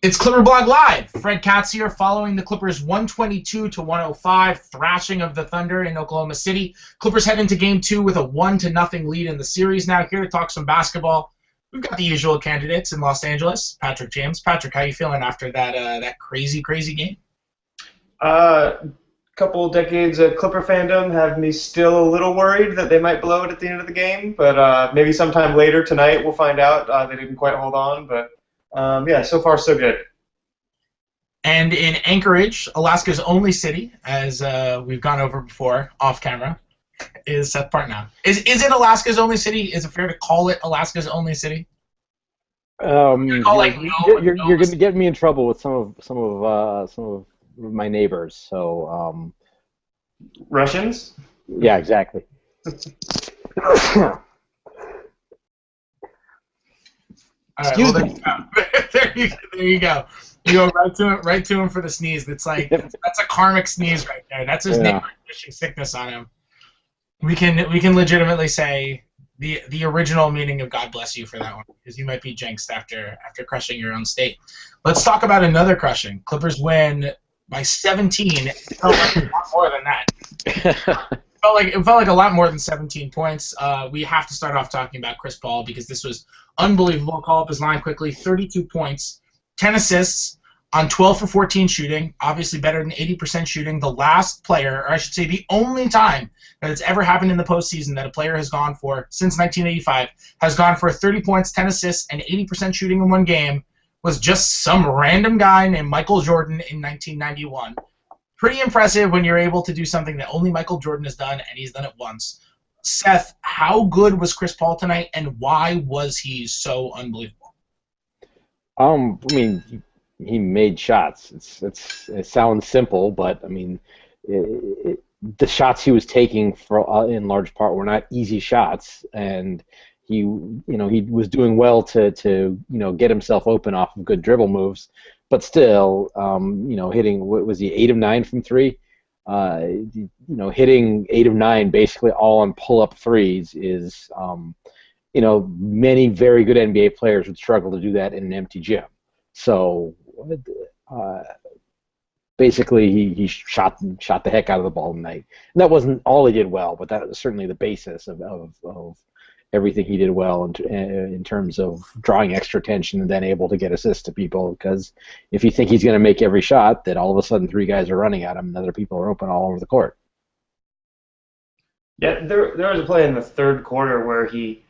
It's ClipperBlog Live. Fred Katz here, following the Clippers' 122-105 thrashing of the Thunder in Oklahoma City. Clippers head into Game 2 with a 1-0 lead in the series. Now here to talk some basketball, we've got the usual candidates in Los Angeles. Patrick James. Patrick, how you feeling after that crazy game? Couple decades of Clipper fandom have me still a little worried that they might blow it at the end of the game, but maybe sometime later tonight we'll find out. They didn't quite hold on, but yeah, so far so good. And in Anchorage, Alaska's only city, as we've gone over before off camera, is Seth Partnow. Is it Alaska's only city? Is it fair to call it Alaska's only city? You're going to get me in trouble with some of my neighbors. So Russians? Yeah, exactly. All right, well, there you go. You go right to him for the sneeze. That's a karmic sneeze right there. That's his neighbor wishing sickness on him. We can legitimately say the original meaning of God bless you for that one, because you might be jinxed after crushing your own state. Let's talk about another crushing. Clippers win by 17. It felt like a lot more than that. It felt like a lot more than 17 points. We have to start off talking about Chris Paul, because this was unbelievable. Call up his line quickly. 32 points, 10 assists on 12 for 14 shooting, obviously better than 80% shooting. The last player, or I should say the only time that it's ever happened in the postseason that a player has gone for, since 1985, has gone for 30 points, 10 assists, and 80% shooting in one game, was just some random guy named Michael Jordan in 1991. Pretty impressive when you're able to do something that only Michael Jordan has done, and he's done it once. Seth, how good was Chris Paul tonight, and why was he so unbelievable? I mean, he made shots. It sounds simple, but I mean, the shots he was taking in large part were not easy shots, and he was doing well to get himself open off of good dribble moves. But still, hitting, what was he, 8 of 9 from 3? Hitting 8 of 9 basically all on pull-up threes is, many very good NBA players would struggle to do that in an empty gym. So basically, he shot the heck out of the ball tonight. And that wasn't all he did well, but that was certainly the basis of everything he did well in terms of drawing extra attention and then able to get assists to people. Because if you think he's going to make every shot, that all of a sudden 3 guys are running at him and other people are open all over the court. Yeah, there was a play in the third quarter where he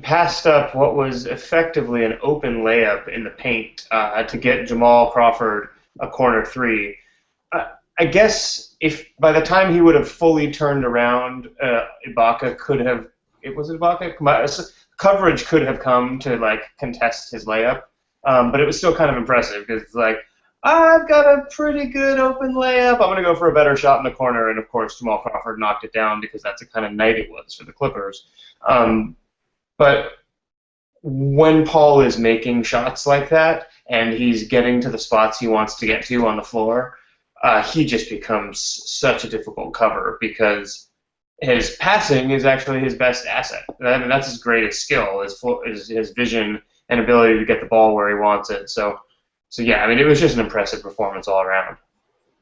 passed up what was effectively an open layup in the paint to get Jamal Crawford a corner 3. I guess if by the time he would have fully turned around, Ibaka could have. Was it Ibaka? Coverage could have come to contest his layup, but it was still kind of impressive because it's like, I've got a pretty good open layup. I'm gonna go for a better shot in the corner, and of course Jamal Crawford knocked it down because that's the kind of night it was for the Clippers. But when Paul is making shots like that and he's getting to the spots he wants to get to on the floor, he just becomes such a difficult cover because his passing is actually his best asset. And that's his greatest skill, is his vision and ability to get the ball where he wants it. So yeah, I mean, it was just an impressive performance all around.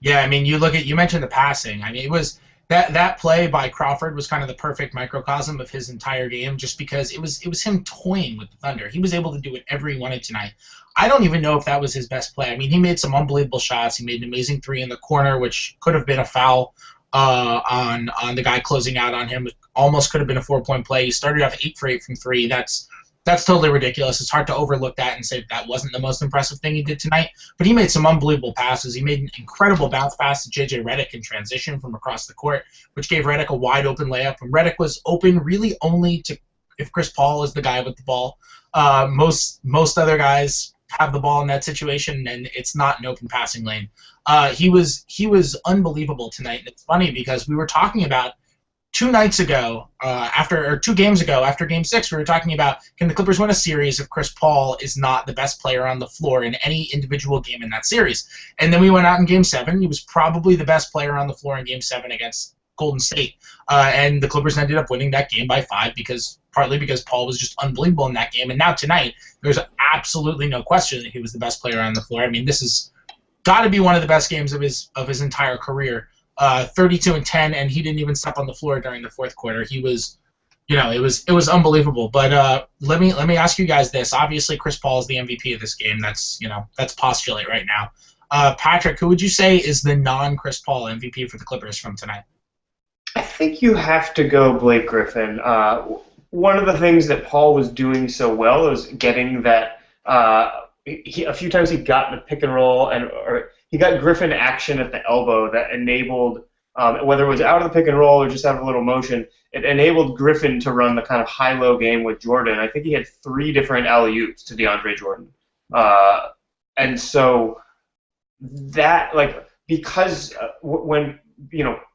Yeah, I mean, you mentioned the passing. I mean, it was that play by Crawford was kind of the perfect microcosm of his entire game, just because it was him toying with the Thunder. He was able to do whatever he wanted tonight. I don't even know if that was his best play. I mean, he made some unbelievable shots. He made an amazing 3 in the corner, which could have been a foul on the guy closing out on him. It almost could have been a 4-point play. He started off 8 for 8 from 3. That's totally ridiculous. It's hard to overlook that and say that wasn't the most impressive thing he did tonight. But he made some unbelievable passes. He made an incredible bounce pass to J.J. Redick in transition from across the court, which gave Redick a wide open layup. And Redick was open really only to if Chris Paul is the guy with the ball. Most other guys have the ball in that situation, and it's not an open passing lane. He was unbelievable tonight. And it's funny because we were talking about 2 games ago, after Game 6, we were talking about, can the Clippers win a series if Chris Paul is not the best player on the floor in any individual game in that series? And then we went out in Game 7. He was probably the best player on the floor in Game 7 against Golden State, and the Clippers ended up winning that game by 5 partly because Paul was just unbelievable in that game. And now tonight, there's absolutely no question that he was the best player on the floor. I mean, this is got to be one of the best games of his entire career. 32 and 10, and he didn't even step on the floor during the fourth quarter. He was, it was unbelievable. But let me ask you guys this. Obviously, Chris Paul is the MVP of this game. That's postulate right now. Patrick, who would you say is the non-Chris Paul MVP for the Clippers from tonight? I think you have to go Blake Griffin. One of the things that Paul was doing so well was getting that. A few times he got the pick and roll, or he got Griffin action at the elbow that enabled, whether it was out of the pick and roll or just out of a little motion, it enabled Griffin to run the kind of high-low game with Jordan. I think he had 3 different alley-oops to DeAndre Jordan. And so that, because when,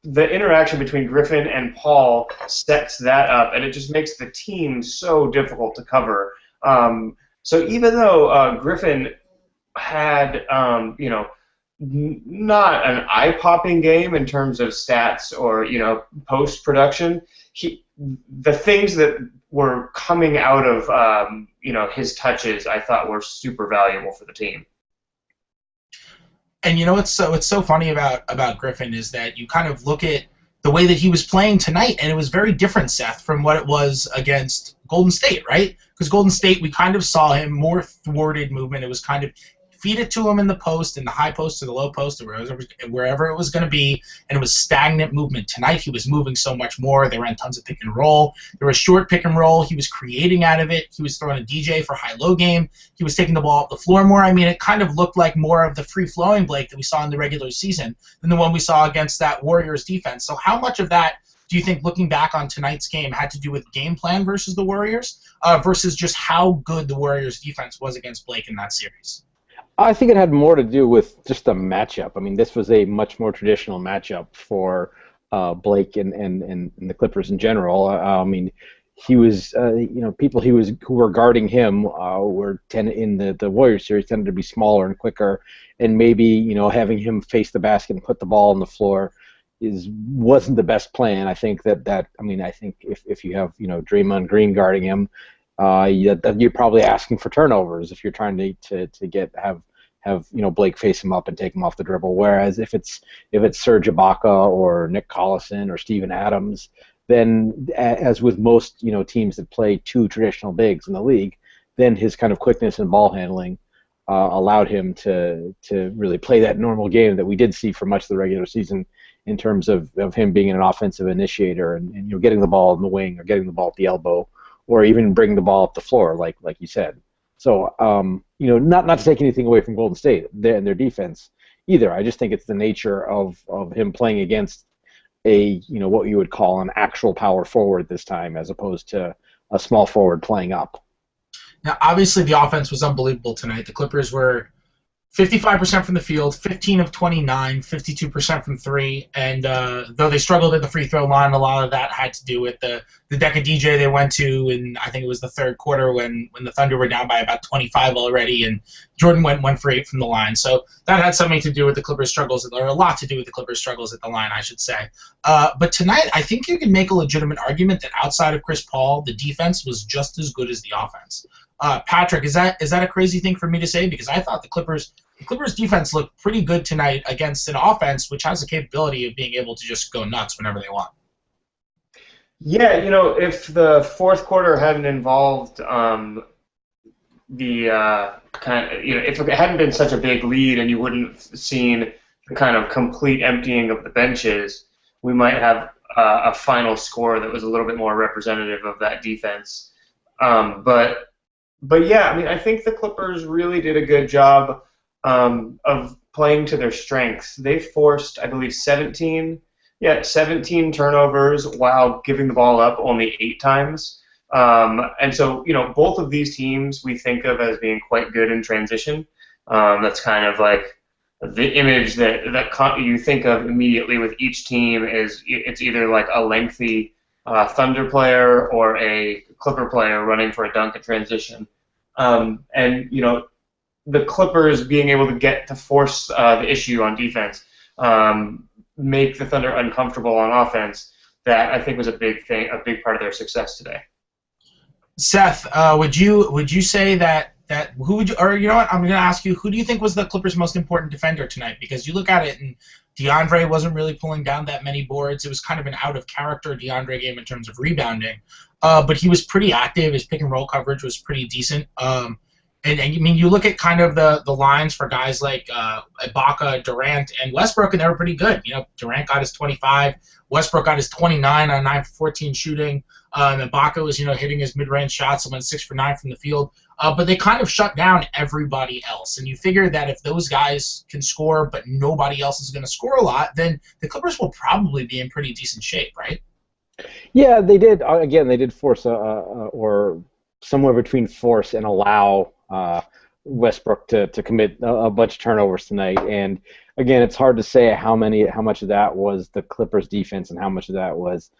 the interaction between Griffin and Paul sets that up, and it just makes the team so difficult to cover. So even though Griffin had, not an eye-popping game in terms of stats or, post-production, the things that were coming out of, his touches, I thought were super valuable for the team. And what's so funny about Griffin is that you kind of look at the way that he was playing tonight, and it was very different, Seth, from what it was against Golden State, right? Because Golden State, we kind of saw him more thwarted movement. It was kind of feed it to him in the post, in the high post or the low post, or wherever it was going to be, and it was stagnant movement. Tonight he was moving so much more. They ran tons of pick and roll. There was short pick and roll. He was creating out of it. He was throwing a DJ for high-low game. He was taking the ball off the floor more. I mean, it kind of looked like more of the free-flowing Blake that we saw in the regular season than the one we saw against that Warriors defense. So how much of that do you think, looking back on tonight's game, had to do with game plan versus the Warriors versus just how good the Warriors defense was against Blake in that series? I think it had more to do with just the matchup. I mean, this was a much more traditional matchup for Blake and the Clippers in general. I mean, he was, people who were guarding him were in the Warriors series tended to be smaller and quicker, and maybe having him face the basket and put the ball on the floor wasn't the best plan. I think I think if you have Draymond Green guarding him, you're probably asking for turnovers if you're trying to have Blake face him up and take him off the dribble. Whereas if it's Serge Ibaka or Nick Collison or Steven Adams, then as with most teams that play 2 traditional bigs in the league, then his kind of quickness and ball handling allowed him to really play that normal game that we did see for much of the regular season in terms of him being an offensive initiator and getting the ball in the wing or getting the ball at the elbow, or even bring the ball up the floor, like you said. So, not to take anything away from Golden State and their defense either. I just think it's the nature of him playing against a, what you would call an actual power forward this time, as opposed to a small forward playing up. Now, obviously, the offense was unbelievable tonight. The Clippers were 55% from the field, 15 of 29, 52% from 3, and though they struggled at the free throw line, a lot of that had to do with the Deca DJ they went to, and I think it was the third quarter when the Thunder were down by about 25 already, and Jordan went 1 for 8 from the line. So that had something to do with the Clippers' struggles, or a lot to do with the Clippers' struggles at the line, I should say. But tonight, I think you can make a legitimate argument that outside of Chris Paul, the defense was just as good as the offense. Patrick, is that a crazy thing for me to say? Because I thought the Clippers defense looked pretty good tonight against an offense which has the capability of being able to just go nuts whenever they want. Yeah, if the fourth quarter hadn't involved if it hadn't been such a big lead and you wouldn't have seen the kind of complete emptying of the benches, we might have a final score that was a little bit more representative of that defense. But yeah, I mean, I think the Clippers really did a good job of playing to their strengths. They forced, I believe, 17 turnovers while giving the ball up only 8 times. And so, both of these teams we think of as being quite good in transition. That's kind of like the image that you think of immediately with each team is it's either like a lengthy Thunder player or a Clipper player running for a dunk in transition. And the Clippers being able to get to force the issue on defense. make the Thunder uncomfortable on offense, that I think was a big thing, a big part of their success today. Seth, would you say that who would you, or you know what, I'm going to ask you, who do you think was the Clippers' most important defender tonight? Because you look at it and DeAndre wasn't really pulling down that many boards. It was kind of an out of character DeAndre game in terms of rebounding, but he was pretty active. His pick and roll coverage was pretty decent. And I mean, you look at kind of the lines for guys like Ibaka, Durant, and Westbrook, and they were pretty good. You know, Durant got his 25, Westbrook got his 29 on 9 for 14 shooting, and Ibaka was, you know, hitting his mid-range shots and went 6 for 9 from the field. But they kind of shut down everybody else. And you figure that if those guys can score, but nobody else is going to score a lot, then the Clippers will probably be in pretty decent shape, right? Yeah, they did. Again, they did force or somewhere between force and allow Westbrook to commit a bunch of turnovers tonight. And again, it's hard to say how much of that was the Clippers defense and how much of that was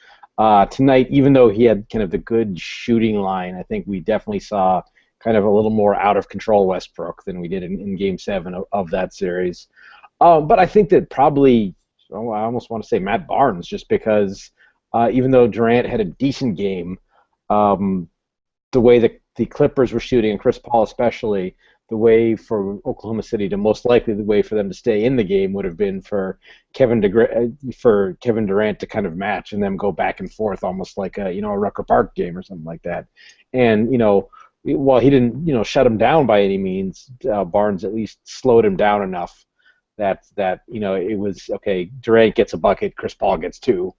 tonight. Even though he had kind of the good shooting line, I think we definitely saw kind of a little more out of control Westbrook than we did in Game 7 of that series. But I think that probably, I almost want to say Matt Barnes, just because even though Durant had a decent game, the way that the Clippers were shooting, and Chris Paul especially, the way for Oklahoma City to most likely the way for them to stay in the game would have been for Kevin Durant to kind of match and them go back and forth almost like a Rucker Park game or something like that. And while he didn't shut him down by any means, Barnes at least slowed him down enough that it was okay. Durant gets a bucket, Chris Paul gets 2,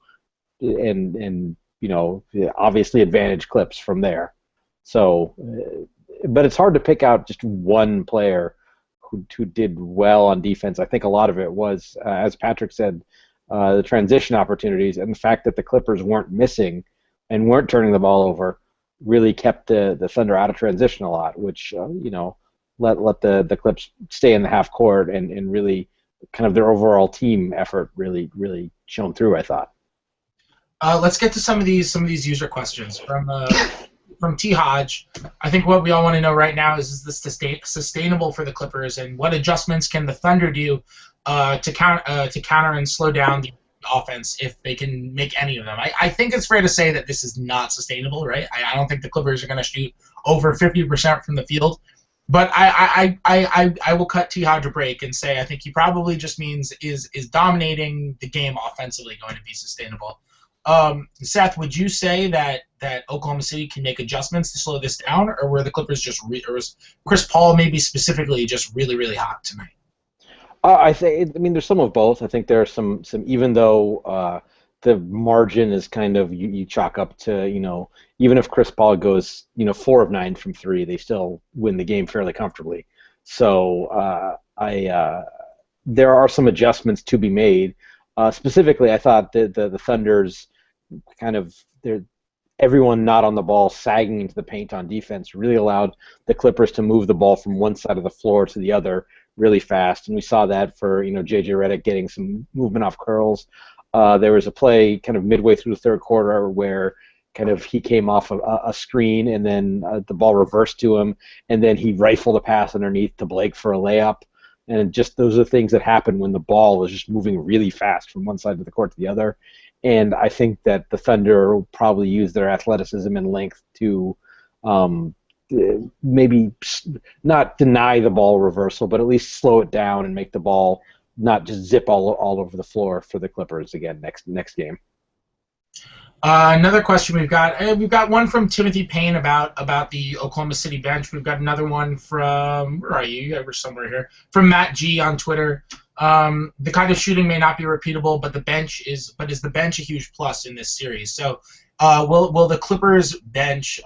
and obviously advantage Clips from there. So, but it's hard to pick out just one player who did well on defense. I think a lot of it was, as Patrick said, the transition opportunities and the fact that the Clippers weren't missing and weren't turning the ball over really kept the Thunder out of transition a lot, which let the Clips stay in the half court and really kind of their overall team effort really shone through, I thought. Let's get to some of these user questions from T. Hodge. I think what we all want to know right now is this sustainable for the Clippers, and what adjustments can the Thunder do to counter and slow down the offense if they can make any of them? I think it's fair to say that this is not sustainable, right? I don't think the Clippers are going to shoot over 50% from the field, but I will cut T. Hodge a break and say I think he probably just means is dominating the game offensively going to be sustainable. Seth, would you say that Oklahoma City can make adjustments to slow this down, or were the Clippers or was Chris Paul maybe specifically just really really hot tonight? I mean, there's some of both. I think there are some even though the margin is kind of you chalk up to even if Chris Paul goes 4 of 9 from 3, they still win the game fairly comfortably. So there are some adjustments to be made. Specifically, I thought the Thunder's kind of everyone not on the ball sagging into the paint on defense really allowed the Clippers to move the ball from one side of the floor to the other really fast, and we saw that for J.J. Redick getting some movement off curls. There was a play kind of midway through the third quarter where kind of he came off a screen and then the ball reversed to him, and then he rifled a pass underneath to Blake for a layup. And just those are things that happen when the ball is just moving really fast from one side of the court to the other. And I think that the Thunder will probably use their athleticism and length to maybe not deny the ball reversal, but at least slow it down and make the ball not just zip all over the floor for the Clippers again next game. Another question we've got one from Timothy Payne about the Oklahoma City bench. We've got another one from, where are you? We're somewhere here. From Matt G on Twitter. The kind of shooting may not be repeatable, but is the bench a huge plus in this series? So will the Clippers bench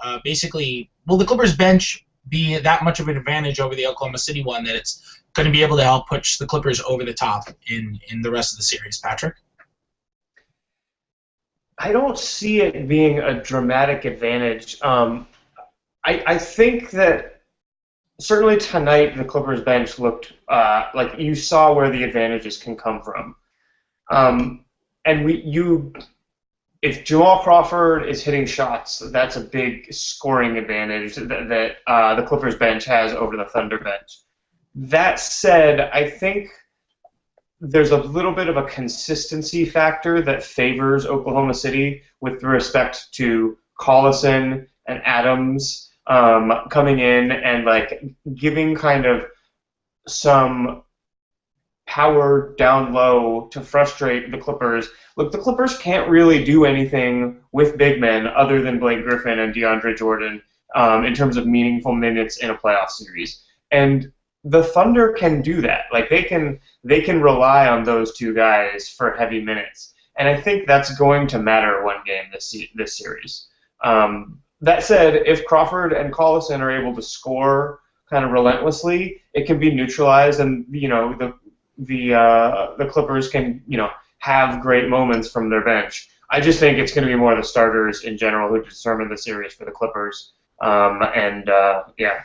be that much of an advantage over the Oklahoma City one that it's going to be able to help push the Clippers over the top in the rest of the series, Patrick? I don't see it being a dramatic advantage. I think that certainly tonight the Clippers bench looked like you saw where the advantages can come from. If Jamal Crawford is hitting shots, that's a big scoring advantage that the Clippers bench has over the Thunder bench. That said, I think there's a little bit of a consistency factor that favors Oklahoma City with respect to Collison and Adams coming in and like giving kind of some power down low to frustrate the Clippers. Look, the Clippers can't really do anything with big men other than Blake Griffin and DeAndre Jordan in terms of meaningful minutes in a playoff series. And the Thunder can do that. Like they can rely on those two guys for heavy minutes. And I think that's going to matter one game this series. That said, if Crawford and Collison are able to score kind of relentlessly, it can be neutralized, and the Clippers can have great moments from their bench. I just think it's going to be more the starters in general who determine the series for the Clippers. Yeah.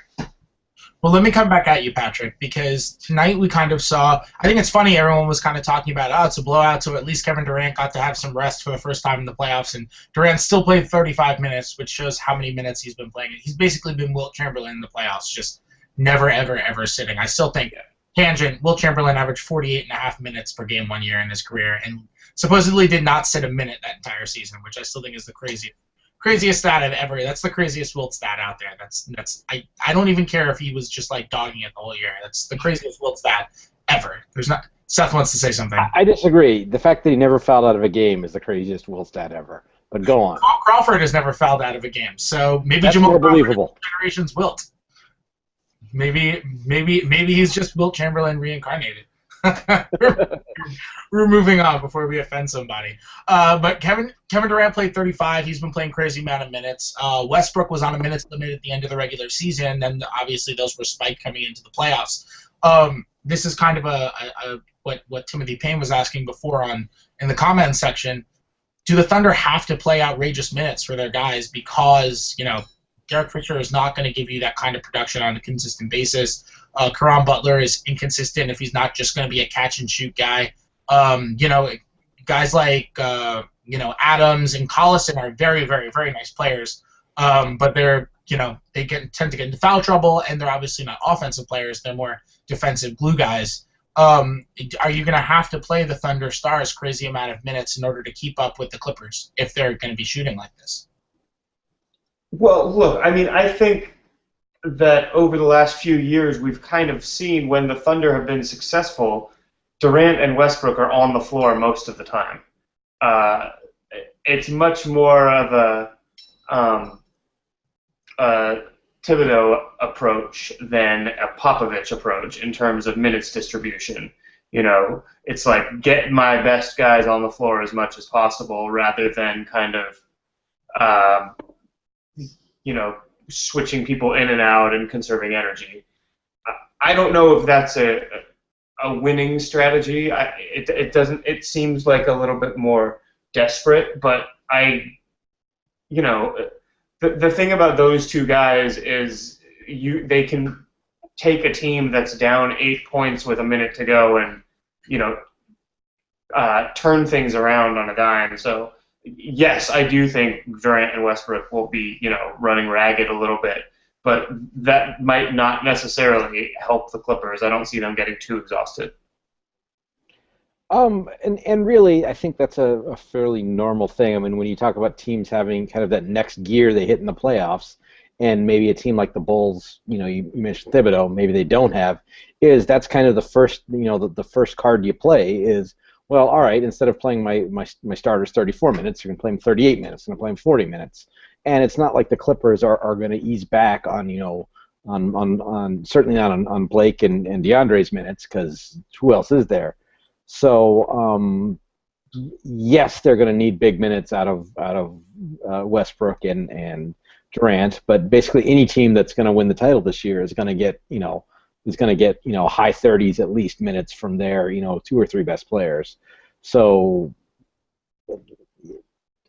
Well, let me come back at you, Patrick, because tonight we kind of saw, I think it's funny, everyone was kind of talking about, it's a blowout, so at least Kevin Durant got to have some rest for the first time in the playoffs, and Durant still played 35 minutes, which shows how many minutes he's been playing. He's basically been Wilt Chamberlain in the playoffs, just never, ever, ever sitting. I still think, tangent, Wilt Chamberlain averaged 48.5 minutes per game 1 year in his career, and supposedly did not sit a minute that entire season, which I still think is the craziest stat I've ever. That's the craziest Wilt stat out there. I don't even care if he was just like dogging it the whole year. That's the craziest Wilt stat ever. There's not. Seth wants to say something. I disagree. The fact that he never fouled out of a game is the craziest Wilt stat ever. But go on. Crawford has never fouled out of a game, so maybe that's Jamal more Crawford believable. is generation's Wilt. Maybe he's just Wilt Chamberlain reincarnated. We're moving on before we offend somebody. But Kevin Durant played 35. He's been playing crazy amount of minutes. Westbrook was on a minutes limit at the end of the regular season, and obviously those were spiked coming into the playoffs. This is kind of what Timothy Payne was asking before in the comments section. Do the Thunder have to play outrageous minutes for their guys because Derek Fisher is not going to give you that kind of production on a consistent basis. Caron Butler is inconsistent if he's not just going to be a catch-and-shoot guy. Guys like Adams and Collison are very, very, very nice players, but they're they tend to get into foul trouble, and they're obviously not offensive players. They're more defensive glue guys. Are you going to have to play the Thunder Stars crazy amount of minutes in order to keep up with the Clippers if they're going to be shooting like this? Well, look, I mean, I think that over the last few years we've kind of seen when the Thunder have been successful, Durant and Westbrook are on the floor most of the time. It's much more of a Thibodeau approach than a Popovich approach in terms of minutes distribution. It's like get my best guys on the floor as much as possible rather than kind of switching people in and out and conserving energy. I don't know if that's a winning strategy. It doesn't. It seems like a little bit more desperate. But the thing about those two guys is they can take a team that's down 8 points with a minute to go and turn things around on a dime. So. Yes, I do think Durant and Westbrook will be, running ragged a little bit, but that might not necessarily help the Clippers. I don't see them getting too exhausted. And really, I think that's a fairly normal thing. I mean, when you talk about teams having kind of that next gear they hit in the playoffs, and maybe a team like the Bulls, you mentioned Thibodeau, maybe they don't have, that's kind of the first, the first card you play is. Well, all right, instead of playing my starters 34 minutes, you're going to play them 38 minutes, you're going to play them 40 minutes. And it's not like the Clippers are going to ease back on, on certainly not on Blake and DeAndre's minutes, because who else is there? So, yes, they're going to need big minutes out of Westbrook and Durant, but basically any team that's going to win the title this year is going to get, high 30s at least minutes from their, 2 or 3 best players. So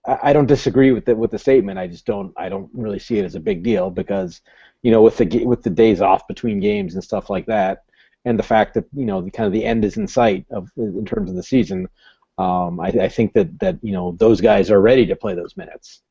I don't disagree with the statement. I don't really see it as a big deal because, with the days off between games and stuff like that, and the fact that kind of the end is in sight in terms of the season, I think that those guys are ready to play those minutes.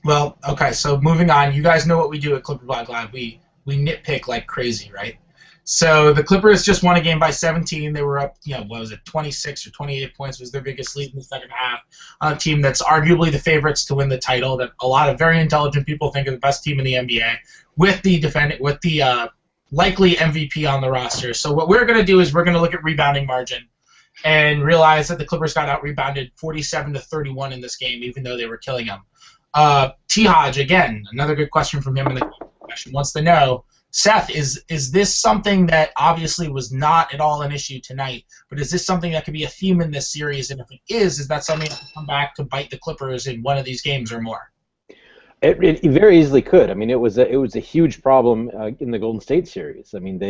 Well, okay, so moving on. You guys know what we do at ClipperBlog Live. We nitpick like crazy, right? So the Clippers just won a game by 17. They were up, what was it, 26 or 28 points was their biggest lead in the second half. On a team that's arguably the favorites to win the title, that a lot of very intelligent people think are the best team in the NBA, with the likely MVP on the roster. So what we're going to do is we're going to look at rebounding margin and realize that the Clippers got out-rebounded 47-31 in this game, even though they were killing them. T. Hodge, again, another good question from him in the question, wants to know, Seth, is this something that obviously was not at all an issue tonight, but is this something that could be a theme in this series? And if it is that something that can come back to bite the Clippers in one of these games or more? It very easily could. I mean, it was a huge problem in the Golden State series. I mean,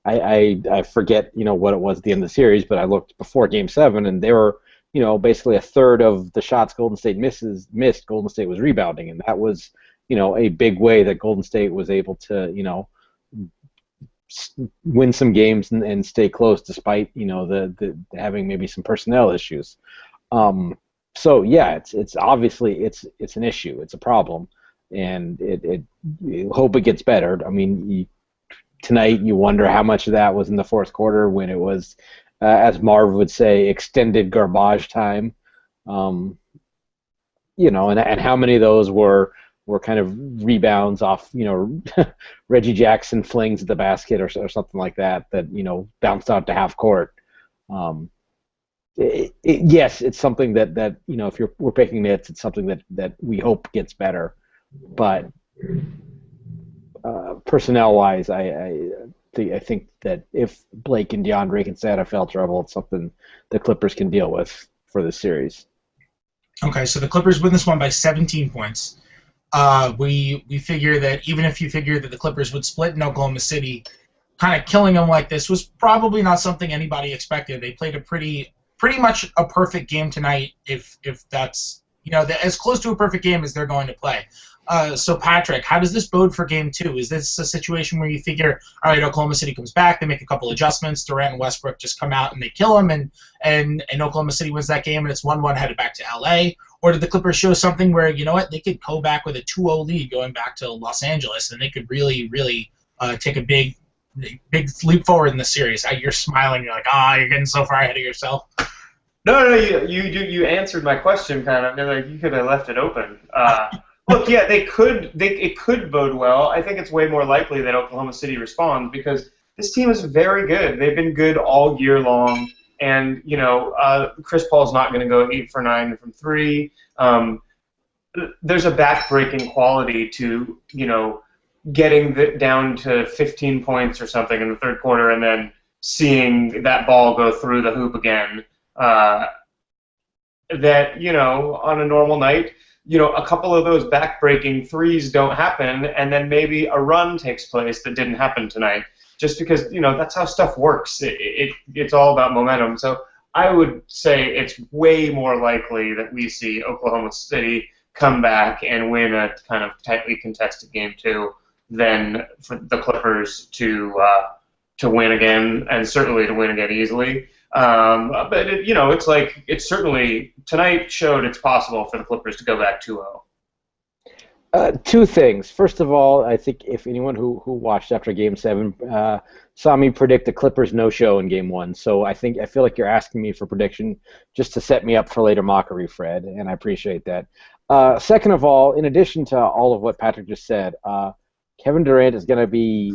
I forget what it was at the end of the series, but I looked before Game 7, and they were basically a third of the shots Golden State missed. Golden State was rebounding, and that was a big way that Golden State was able to win some games and stay close despite the having maybe some personnel issues. So yeah, it's obviously it's an issue, it's a problem, and hope it gets better. I mean, tonight you wonder how much of that was in the fourth quarter when it was, as Marv would say, extended garbage time, and how many of those were kind of rebounds off, Reggie Jackson flings at the basket or something like that bounced out to half court. Yes, it's something that if we're picking nits, it's something that we hope gets better. But personnel-wise, I think that if Blake and DeAndre can stay out of foul trouble, it's something the Clippers can deal with for this series. Okay, so the Clippers win this one by 17 points. We figure that even if you figure that the Clippers would split in Oklahoma City, kind of killing them like this was probably not something anybody expected. They played a pretty much a perfect game tonight, if that's as close to a perfect game as they're going to play. So Patrick, how does this bode for Game 2? Is this a situation where you figure, all right, Oklahoma City comes back, they make a couple adjustments, Durant and Westbrook just come out and they kill them, and Oklahoma City wins that game and it's 1-1 headed back to LA? Or did the Clippers show something where, they could go back with a 2-0 lead going back to Los Angeles, and they could really, really take a big leap forward in the series? You're smiling, you're like, you're getting so far ahead of yourself. No, you answered my question kind of. Like, you could have left it open. Look, yeah, it could bode well. I think it's way more likely that Oklahoma City responds because this team is very good. They've been good all year long, and Chris Paul's not going to go 8 for 9 from 3. There's a back-breaking quality to getting down to 15 points or something in the third quarter and then seeing that ball go through the hoop again. That on a normal night, a couple of those back-breaking threes don't happen, and then maybe a run takes place that didn't happen tonight. Just because that's how stuff works. It's all about momentum. So I would say it's way more likely that we see Oklahoma City come back and win a kind of tightly contested Game 2 than for the Clippers to win again, and certainly to win again easily. But it's certainly tonight showed it's possible for the Clippers to go back 2-0. Two things. First of all, I think if anyone who watched after Game 7 saw me predict the Clippers no-show in Game 1, so I feel like you're asking me for prediction just to set me up for later mockery, Fred, and I appreciate that. Second of all, in addition to all of what Patrick just said, Kevin Durant is going to be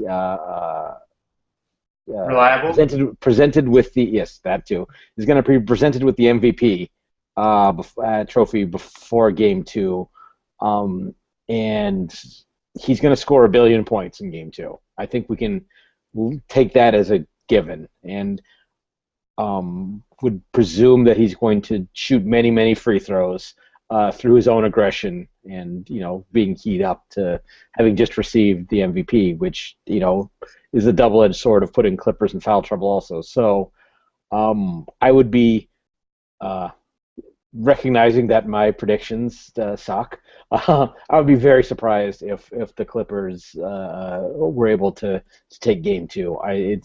reliable. Presented with the that too. He's going to be presented with the MVP trophy before Game 2. And he's going to score 1 billion points in Game 2. I think we can take that as a given, and would presume that he's going to shoot many, many free throws through his own aggression and being keyed up to having just received the MVP, which is a double-edged sword of putting Clippers in foul trouble also. So I would be recognizing that my predictions suck. I would be very surprised if the Clippers were able to take Game 2.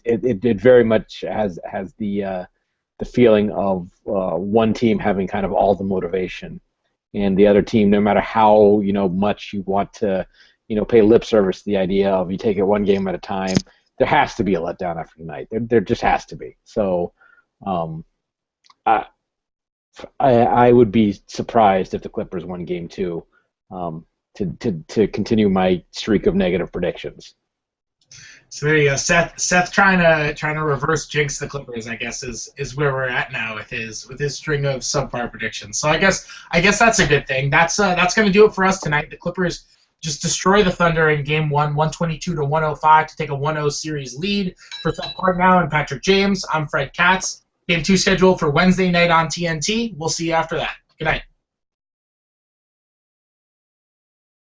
It very much has the feeling of one team having kind of all the motivation, and the other team, no matter how much you want to pay lip service to the idea of you take it one game at a time, there has to be a letdown after tonight. There just has to be. So, I would be surprised if the Clippers won Game 2, to continue my streak of negative predictions. So there you go. Seth trying to reverse jinx the Clippers, I guess, is where we're at now with his string of subpar predictions. So I guess that's a good thing. That's going to do it for us tonight. The Clippers just destroy the Thunder in Game 1, 122-105 to take a 1-0 series lead. For Seth Partnow and Patrick James, I'm Fred Katz. Game 2 scheduled for Wednesday night on TNT. We'll see you after that. Good night.